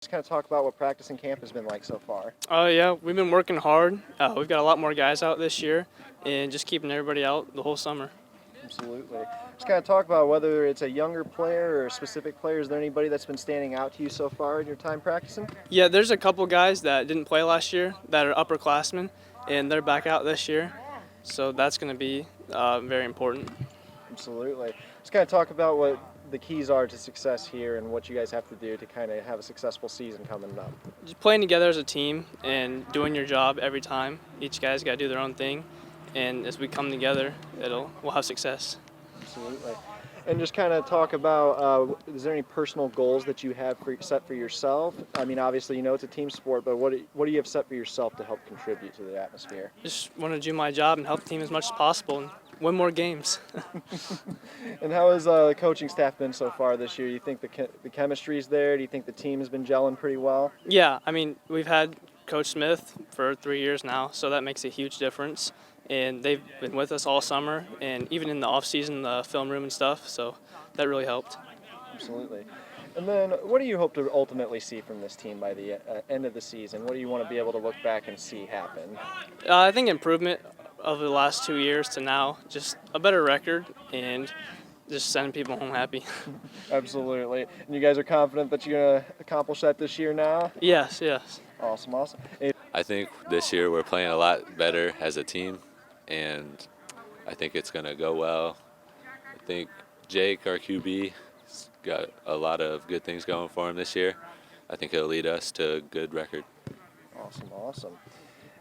Just kind of talk about what practice and camp has been like so far. Yeah, we've been working hard. We've got a lot more guys out this year, and just keeping everybody out the whole summer. Absolutely. Just kind of talk about whether it's a younger player or a specific player. Is there anybody that's been standing out to you so far in your time practicing? Yeah, there's a couple guys that didn't play last year that are upperclassmen, and they're back out this year, so that's going to be very important. Absolutely. Just kind of talk about what the keys are to success here and what you guys have to do to kind of have a successful season coming up. Just playing together as a team and doing your job every time. Each guy's got to do their own thing, and as we come together, we'll have success. Absolutely. And just kind of talk about, is there any personal goals that you have set for yourself? I mean, obviously, you know it's a team sport, but what do you have set for yourself to help contribute to the atmosphere? Just want to do my job and help the team as much as possible and win more games. And how has the coaching staff been so far this year? Do you think the chemistry's there? Do you think the team has been gelling pretty well? Yeah, I mean, we've had Coach Smith for 3 years now, so that makes a huge difference. And they've been with us all summer, and even in the off-season, the film room and stuff, so that really helped. Absolutely. And then what do you hope to ultimately see from this team by the end of the season? What do you want to be able to look back and see happen? I think improvement over the last 2 years to now, just a better record and just sending people home happy. Absolutely. And you guys are confident that you're going to accomplish that this year now? Yes. Awesome. I think this year we're playing a lot better as a team, and I think it's going to go well. I think Jake, our QB, has got a lot of good things going for him this year. I think it'll lead us to a good record. Awesome.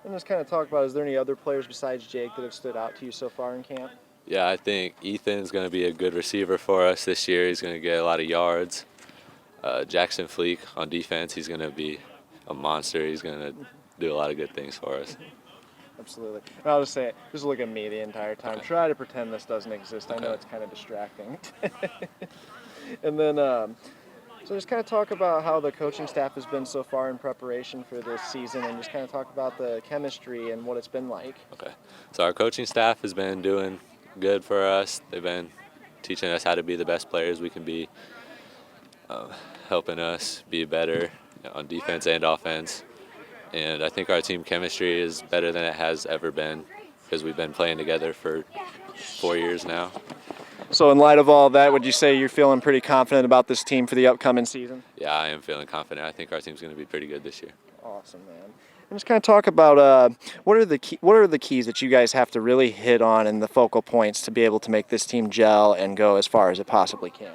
And just kind of talk about, is there any other players besides Jake that have stood out to you so far in camp? Yeah, I think Ethan's going to be a good receiver for us this year. He's going to get a lot of yards. Jackson Fleek on defense, he's going to be a monster. He's going to do a lot of good things for us. Absolutely. And I'll just say, just look at me the entire time. Okay. Try to pretend this doesn't exist. I know Okay. it's kind of distracting. And then, so just kind of talk about how the coaching staff has been so far in preparation for this season, and just kind of talk about the chemistry and what it's been like. Okay. So our coaching staff has been doing good for us. They've been teaching us how to be the best players we can be, helping us be better on defense and offense. And I think our team chemistry is better than it has ever been because we've been playing together for 4 years now. So in light of all that, would you say you're feeling pretty confident about this team for the upcoming season? Yeah, I am feeling confident. I think our team's going to be pretty good this year. Awesome, man. And just kind of talk about what are the keys that you guys have to really hit on and the focal points to be able to make this team gel and go as far as it possibly can?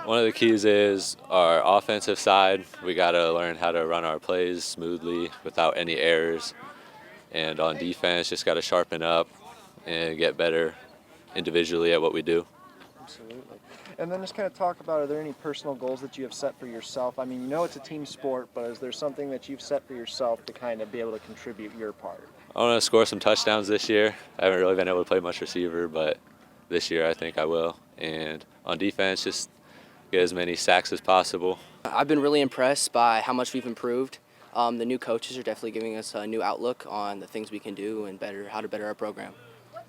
One of the keys is our offensive side. We got to learn how to run our plays smoothly without any errors. And on defense, just got to sharpen up and get better individually at what we do. Absolutely. And then just kind of talk about, are there any personal goals that you have set for yourself? I mean, you know it's a team sport, but is there something that you've set for yourself to kind of be able to contribute your part? I want to score some touchdowns this year. I haven't really been able to play much receiver, but this year I think I will. And on defense, just get as many sacks as possible. I've been really impressed by how much we've improved. The new coaches are definitely giving us a new outlook on the things we can do and how to better our program.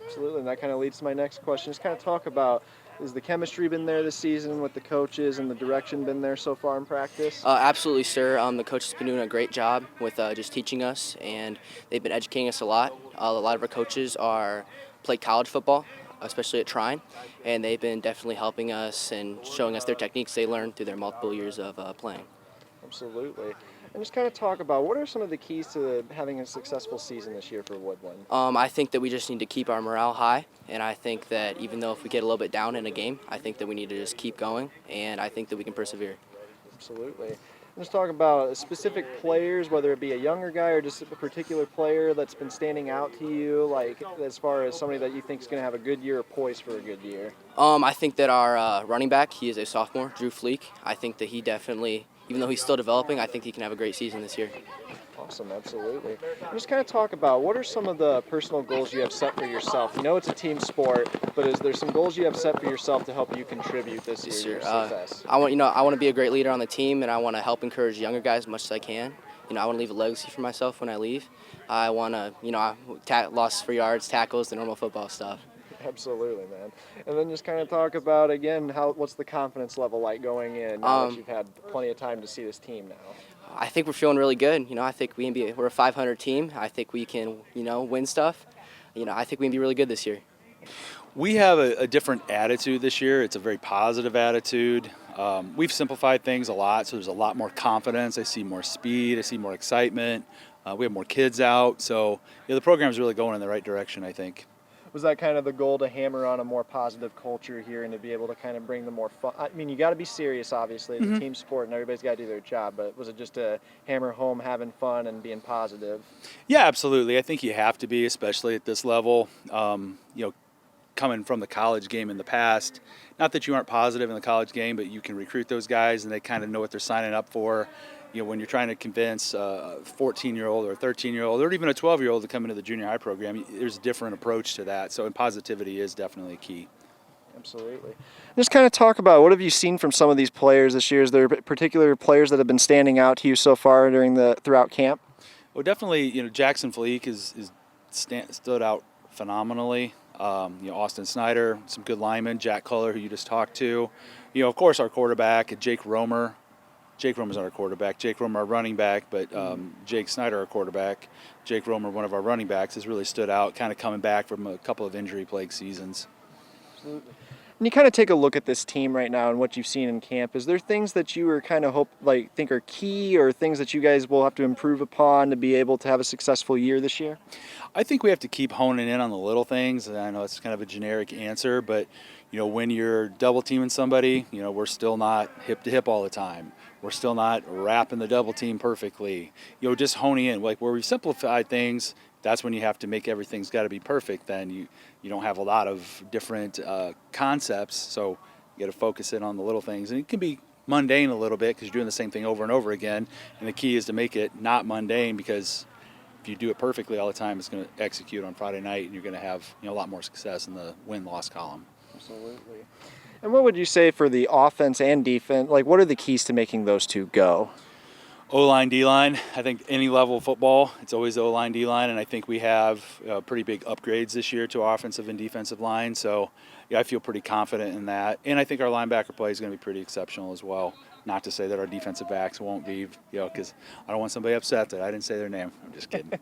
Absolutely, and that kind of leads to my next question. Just kind of talk about, has the chemistry been there this season with the coaches and the direction been there so far in practice? Absolutely, sir. The coaches have been doing a great job with just teaching us, and they've been educating us a lot. A lot of our coaches played college football, especially at Trine, and they've been definitely helping us and showing us their techniques they learned through their multiple years of playing. Absolutely. And just kind of talk about, what are some of the keys to having a successful season this year for Woodlan? I think that we just need to keep our morale high, and I think that even though if we get a little bit down in a game, I think that we need to just keep going, and I think that we can persevere. Absolutely. And just talk about specific players, whether it be a younger guy or just a particular player that's been standing out to you, like as far as somebody that you think is going to have a good year or poised for a good year. I think that our running back, he is a sophomore, Drew Fleek. I think that he definitely, even though he's still developing, I think he can have a great season this year. Awesome, absolutely. And just kind of talk about, what are some of the personal goals you have set for yourself? You know it's a team sport, but is there some goals you have set for yourself to help you contribute this year to your success? I want to be a great leader on the team, and I want to help encourage younger guys as much as I can. I want to leave a legacy for myself when I leave. I want to, loss for yards, tackles, the normal football stuff. Absolutely, man. And then just kind of talk about, again, what's the confidence level like going in now that you've had plenty of time to see this team now? I think we're feeling really good. I think we're a 500 team. I think we can, win stuff. I think we can be really good this year. We have a different attitude this year. It's a very positive attitude. We've simplified things a lot, so there's a lot more confidence. I see more speed. I see more excitement. We have more kids out. So the program is really going in the right direction, I think. Was that kind of the goal, to hammer on a more positive culture here and to be able to kind of bring the more fun? I mean, you got to be serious, obviously. It's a team sport and everybody's got to do their job, but was it just to hammer home having fun and being positive? Yeah, absolutely. I think you have to be, especially at this level. Coming from the college game in the past, not that you aren't positive in the college game, but you can recruit those guys and they kind of know what they're signing up for. When you're trying to convince a 14-year-old or a 13-year-old or even a 12-year-old to come into the junior high program, there's a different approach to that. So positivity is definitely key. Absolutely. Just kind of talk about, what have you seen from some of these players this year? Is there particular players that have been standing out to you so far throughout camp? Well, definitely, Jackson Fleek stood out phenomenally. Austin Snyder, some good linemen. Jack Culler, who you just talked to. Of course, our quarterback, Jake Romer. Jake Romer's not our quarterback. Jake Romer, our running back, but Jake Snyder, our quarterback. Jake Romer, one of our running backs, has really stood out, kind of coming back from a couple of injury-plagued seasons. Absolutely. When you kind of take a look at this team right now and what you've seen in camp, is there things that you are kind of think are key, or things that you guys will have to improve upon to be able to have a successful year this year? I think we have to keep honing in on the little things. And I know it's kind of a generic answer, but when you're double teaming somebody, we're still not hip to hip all the time. We're still not wrapping the double team perfectly. Just honing in, like where we've simplified things. That's when you have to make everything's got to be perfect. Then you don't have a lot of different concepts, so you got to focus in on the little things. And it can be mundane a little bit because you're doing the same thing over and over again. And the key is to make it not mundane, because if you do it perfectly all the time, it's going to execute on Friday night, and you're going to have a lot more success in the win-loss column. Absolutely. And what would you say for the offense and defense? Like, what are the keys to making those two go? O-line, D-line. I think any level of football, it's always O-line, D-line, and I think we have pretty big upgrades this year to our offensive and defensive line. So, I feel pretty confident in that. And I think our linebacker play is going to be pretty exceptional as well. Not to say that our defensive backs won't be, because I don't want somebody upset that I didn't say their name. I'm just kidding.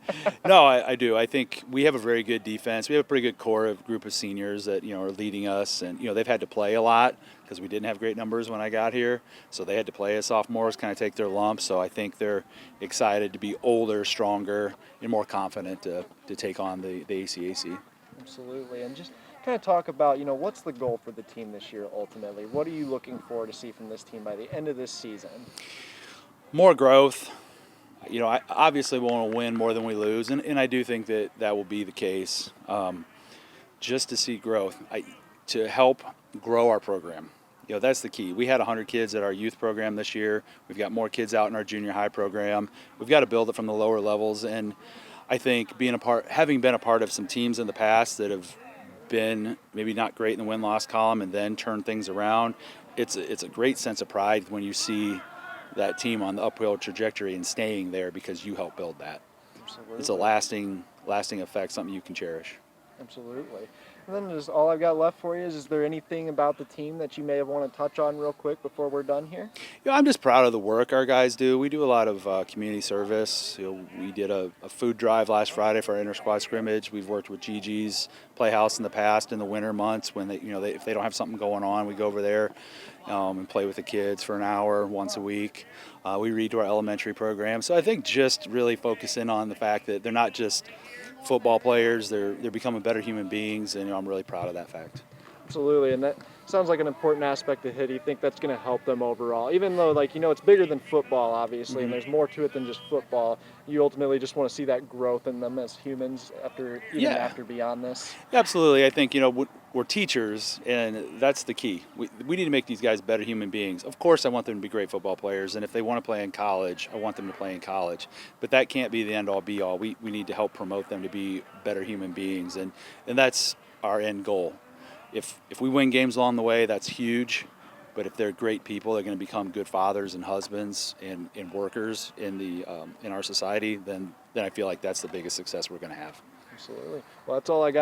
No, I do. I think we have a very good defense. We have a pretty good group of seniors that, are leading us. And, they've had to play a lot because we didn't have great numbers when I got here. So they had to play as sophomores, kind of take their lumps. So I think they're excited to be older, stronger, and more confident to take on the ACAC. Absolutely. And just kind of talk about, what's the goal for the team this year ultimately? What are you looking for to see from this team by the end of this season? More growth. I obviously want to win more than we lose, and I do think that will be the case. Just to see growth, to help grow our program. That's the key. We had 100 kids at our youth program this year. We've got more kids out in our junior high program. We've got to build it from the lower levels, and I think having been a part of some teams in the past that have been maybe not great in the win-loss column and then turn things around, it's a great sense of pride when you see that team on the uphill trajectory and staying there because you helped build that. Absolutely. It's a lasting effect, something you can cherish. Absolutely. And then just all I've got left for you is there anything about the team that you may have want to touch on real quick before we're done here? I'm just proud of the work our guys do. We do a lot of community service. We did a food drive last Friday for our inter-squad scrimmage. We've worked with Gigi's Playhouse in the past in the winter months when if they don't have something going on, we go over there and play with the kids for an hour once a week. We read to our elementary program. So I think just really focusing on the fact that they're not just football players, they're becoming better human beings, and I'm really proud of that fact. Absolutely, and that sounds like an important aspect to hit. Do you think that's going to help them overall? Even though, it's bigger than football, obviously, and there's more to it than just football, you ultimately just want to see that growth in them as humans after beyond this? Absolutely. I think, we're teachers, and that's the key. We need to make these guys better human beings. Of course, I want them to be great football players, and if they want to play in college, I want them to play in college. But that can't be the end-all, be-all. We need to help promote them to be better human beings, and that's our end goal. If we win games along the way, that's huge. But if they're great people, they're going to become good fathers and husbands and workers in our society, then I feel like that's the biggest success we're going to have. Absolutely. Well, that's all I got.